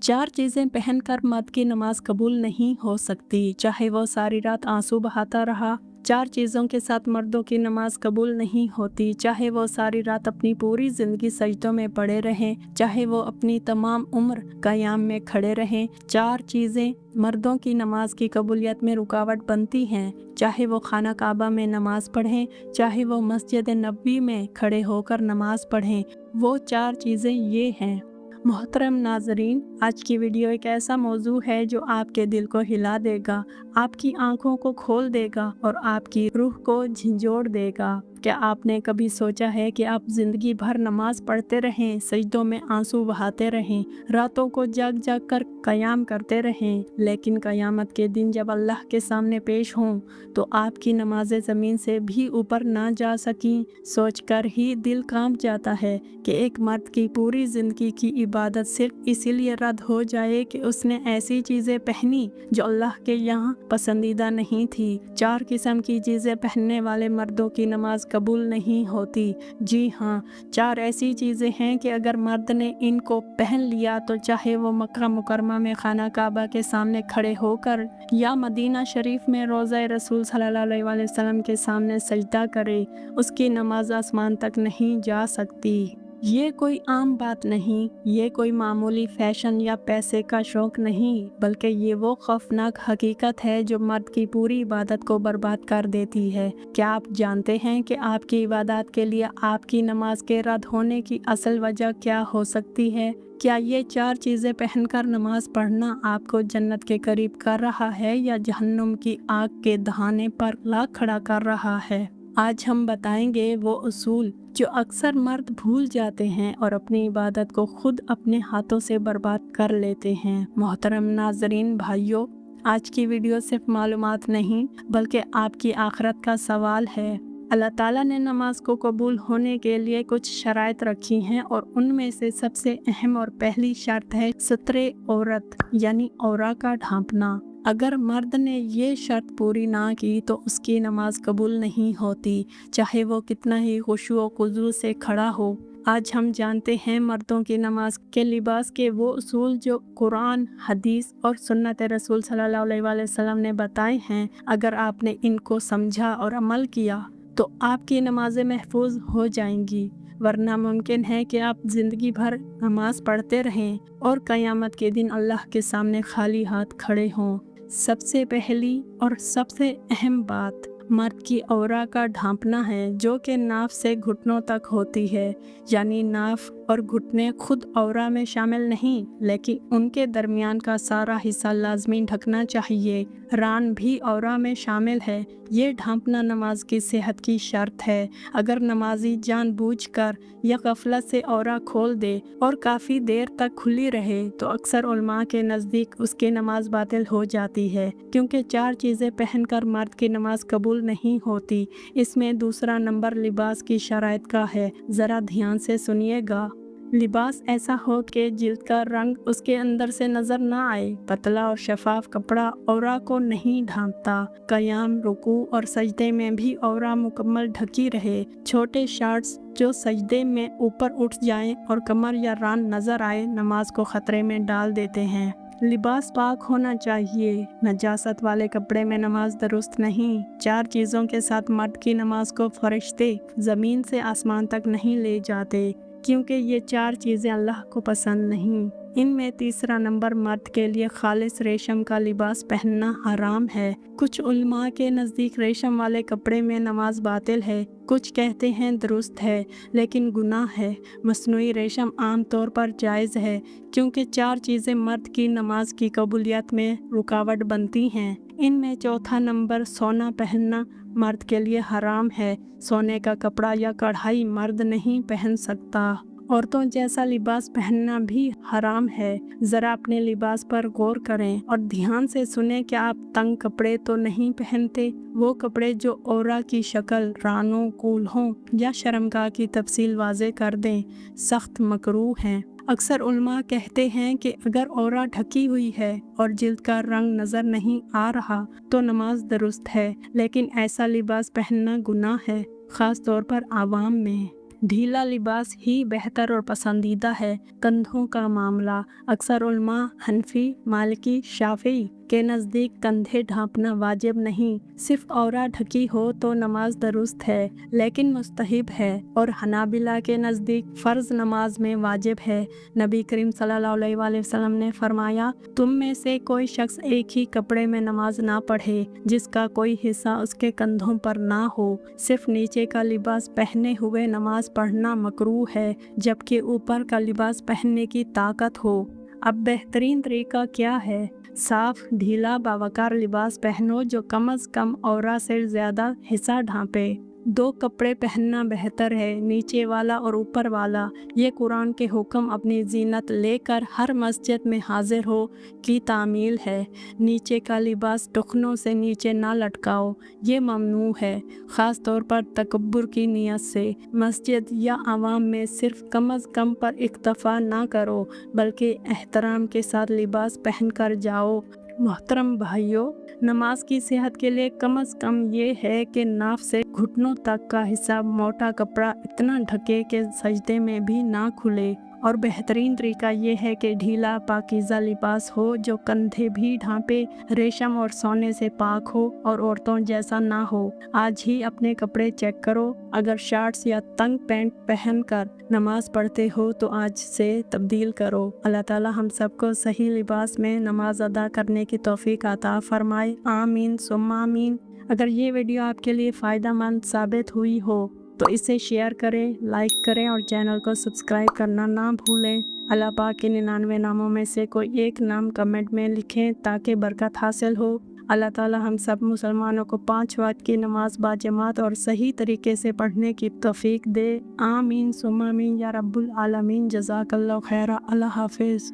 चार चीज़ें पहनकर मर्द की नमाज कबूल नहीं हो सकती, चाहे वो सारी रात आंसू बहाता रहा। चार चीज़ों के साथ मर्दों की नमाज कबूल नहीं होती, चाहे वो सारी रात अपनी पूरी ज़िंदगी सजदों में पड़े रहें, चाहे वो अपनी तमाम उम्र क़याम में खड़े रहें। चार चीज़ें मर्दों की नमाज की कबूलियत में रुकावट बनती हैं, चाहे वो खाना काबा में नमाज पढ़ें, चाहे वो मस्जिद नबवी में खड़े होकर नमाज पढ़ें। वो चार चीज़ें ये हैं। मोहतरम नाजरीन, आज की वीडियो एक ऐसा मौजू है जो आपके दिल को हिला देगा, आपकी आंखों को खोल देगा और आपकी रूह को झंझोड़ देगा। क्या आपने कभी सोचा है कि आप ज़िंदगी भर नमाज पढ़ते रहें, सजदों में आंसू बहाते रहें, रातों को जाग जाग कर क़याम करते रहें, लेकिन क़यामत के दिन जब अल्लाह के सामने पेश हों तो आपकी नमाज़ें ज़मीन से भी ऊपर ना जा सकीं? सोचकर ही दिल कांप जाता है कि एक मर्द की पूरी ज़िंदगी की इबादत सिर्फ इसीलिए रद्द हो जाए कि उसने ऐसी चीज़ें पहनी जो अल्लाह के यहाँ पसंदीदा नहीं थी। चार किस्म की चीज़ें पहनने वाले मर्दों की नमाज कबूल नहीं होती। जी हाँ, चार ऐसी चीज़ें हैं कि अगर मर्द ने इनको पहन लिया तो चाहे वो मक्का मुकरमा में खाना काबा के सामने खड़े होकर या मदीना शरीफ में रोज़ा रसूल सल्लल्लाहु अलैहि वसल्लम के सामने सजदा करे, उसकी नमाज आसमान तक नहीं जा सकती। ये कोई आम बात नहीं, ये कोई मामूली फैशन या पैसे का शौक नहीं, बल्कि ये वो खौफनाक हकीकत है जो मर्द की पूरी इबादत को बर्बाद कर देती है। क्या आप जानते हैं कि आपकी इबादत के लिए आपकी नमाज के रद्द होने की असल वजह क्या हो सकती है? क्या ये चार चीज़ें पहनकर नमाज पढ़ना आपको जन्नत के करीब कर रहा है या जहन्नुम की आग के दहाने पर ला खड़ा कर रहा है? आज हम बताएंगे वो उसूल जो अक्सर मर्द भूल जाते हैं और अपनी इबादत को खुद अपने हाथों से बर्बाद कर लेते हैं। मोहतरम नाजरीन भाइयों, आज की वीडियो सिर्फ मालूमात नहीं बल्कि आपकी आखिरत का सवाल है। अल्लाह ताला ने नमाज को कबूल होने के लिए कुछ शराइत रखी हैं और उनमें से सबसे अहम और पहली शर्त है सत्रे औरत यानी औरा का ढांपना। अगर मर्द ने ये शर्त पूरी ना की तो उसकी नमाज कबूल नहीं होती, चाहे वो कितना ही खुशू और खुजू से खड़ा हो। आज हम जानते हैं मर्दों की नमाज के लिबास के वो उसूल जो कुरान, हदीस और सुन्नत रसूल सल्लल्लाहु अलैहि वसल्लम ने बताए हैं। अगर आपने इनको समझा और अमल किया तो आपकी नमाजें महफूज हो जाएंगी, वरना मुमकिन है कि आप ज़िंदगी भर नमाज पढ़ते रहें और क़यामत के दिन अल्लाह के सामने खाली हाथ खड़े हों। सबसे पहली और सबसे अहम बात मर्द की औरा का ढांपना है, जो कि नाफ से घुटनों तक होती है। यानी नाफ और घुटने खुद औरा में शामिल नहीं, लेकिन उनके दरमियान का सारा हिस्सा लाजमी ढकना चाहिए। रान भी औरा में शामिल है। ये ढांपना नमाज की सेहत की शर्त है। अगर नमाजी जानबूझकर या गफलत से औरा खोल दे और काफ़ी देर तक खुली रहे तो अक्सर उलमा के नज़दीक उसकी नमाज बातिल हो जाती है, क्योंकि चार चीज़ें पहनकर मर्द की नमाज कबूल नहीं होती। इसमें दूसरा नंबर लिबास की शराइत का है। ज़रा ध्यान से सुनिएगा। लिबास ऐसा हो कि जिल्द का रंग उसके अंदर से नज़र ना आए। पतला और शफाफ कपड़ा औरा को नहीं ढांपता। क़याम, रुकू और सजदे में भी औरा मुकम्मल ढकी रहे। छोटे शॉर्ट्स जो सजदे में ऊपर उठ जाएं और कमर या रान नज़र आए, नमाज को ख़तरे में डाल देते हैं। लिबास पाक होना चाहिए। नजासत वाले कपड़े में नमाज दुरुस्त नहीं। चार चीज़ों के साथ मर्द की नमाज को फरिश्ते ज़मीन से आसमान तक नहीं ले जाते, क्योंकि ये चार चीज़ें अल्लाह को पसंद नहीं। इनमें तीसरा नंबर मर्द के लिए खालिस रेशम का लिबास पहनना हराम है। कुछ उलमा के नज़दीक रेशम वाले कपड़े में नमाज बातिल है, कुछ कहते हैं दुरुस्त है लेकिन गुनाह है। मसनूई रेशम आम तौर पर जायज़ है, क्योंकि चार चीज़ें मर्द की नमाज की कबूलियत में रुकावट बनती हैं। इनमें चौथा नंबर सोना पहनना मर्द के लिए हराम है। सोने का कपड़ा या कढ़ाई मर्द नहीं पहन सकता। औरतों जैसा लिबास पहनना भी हराम है। ज़रा अपने लिबास पर गौर करें और ध्यान से सुने कि आप तंग कपड़े तो नहीं पहनते। वो कपड़े जो औरा की शक्ल, रानों, कूल्हों या शर्मगाह की तफसील वाज़े कर दें, सख्त मकरूह हैं। अक्सर उलमा कहते हैं कि अगर औरा ढकी हुई है और जिल्द का रंग नज़र नहीं आ रहा तो नमाज दुरुस्त है, लेकिन ऐसा लिबास पहनना गुनाह है, ख़ास तौर पर आवाम में। ढीला लिबास ही बेहतर और पसंदीदा है। कंधों का मामला, अक्सर उलमा हनफी, मालिकी, शाफी के नज़दीक कंधे ढांपना वाजिब नहीं, सिर्फ औरा ढकी हो तो नमाज दुरुस्त है लेकिन मुस्तहिब है, और हनाबिला के नज़दीक फ़र्ज नमाज में वाजिब है। नबी करीम सल्लल्लाहु अलैहि वसल्लम ने फरमाया, तुम में से कोई शख्स एक ही कपड़े में नमाज ना पढ़े जिसका कोई हिस्सा उसके कंधों पर ना हो। सिर्फ नीचे का लिबास पहने हुए नमाज पढ़ना मकरूह है, जबकि ऊपर का लिबास पहनने की ताकत हो। अब बेहतरीन तरीका क्या है? साफ, ढीला, बावकार लिबास पहनो जो कम अज़ कम औरा से ज़्यादा हिस्सा ढांपे। 2 कपड़े पहनना बेहतर है, नीचे वाला और ऊपर वाला। ये कुरान के हुक्म अपनी जीनत लेकर हर मस्जिद में हाजिर हो की तामील है। नीचे का लिबास टखनों से नीचे ना लटकाओ, ये ममनू है, ख़ास तौर पर तकब्बुर की नीयत से। मस्जिद या आवाम में सिर्फ कम अज़ कम पर इक्तफ़ा ना करो, बल्कि एहतराम के साथ लिबास पहन कर जाओ। मोहतरम भाइयों, नमाज की सेहत के लिए कम से कम ये है कि नाफ से घुटनों तक का हिस्सा मोटा कपड़ा इतना ढके कि सजदे में भी ना खुले। और बेहतरीन तरीका ये है कि ढीला पाकीज़ा लिबास हो जो कंधे भी ढांपे, रेशम और सोने से पाक हो और औरतों जैसा ना हो। आज ही अपने कपड़े चेक करो, अगर शॉर्ट्स या तंग पैंट पहन कर नमाज पढ़ते हो तो आज से तब्दील करो। अल्लाह ताला हम सबको सही लिबास में नमाज अदा करने की तौफीक अता फरमाए। आमीन सुम्मा आमीन। अगर ये वीडियो आपके लिए फ़ायदेमंद साबित हुई हो तो इसे शेयर करें, लाइक करें और चैनल को सब्सक्राइब करना ना भूलें। अल्लाह पाक के 99 नामों में से कोई एक नाम कमेंट में लिखें ताकि बरकत हासिल हो। अल्लाह ताला हम सब मुसलमानों को 5 वक्त की नमाज बाजमात और सही तरीके से पढ़ने की तौफीक दे। आमीन सुम्मा आमीन या रब्बुल आलमीन। जज़ाकल्लाहु खैरा। अल्लाह हाफिज़।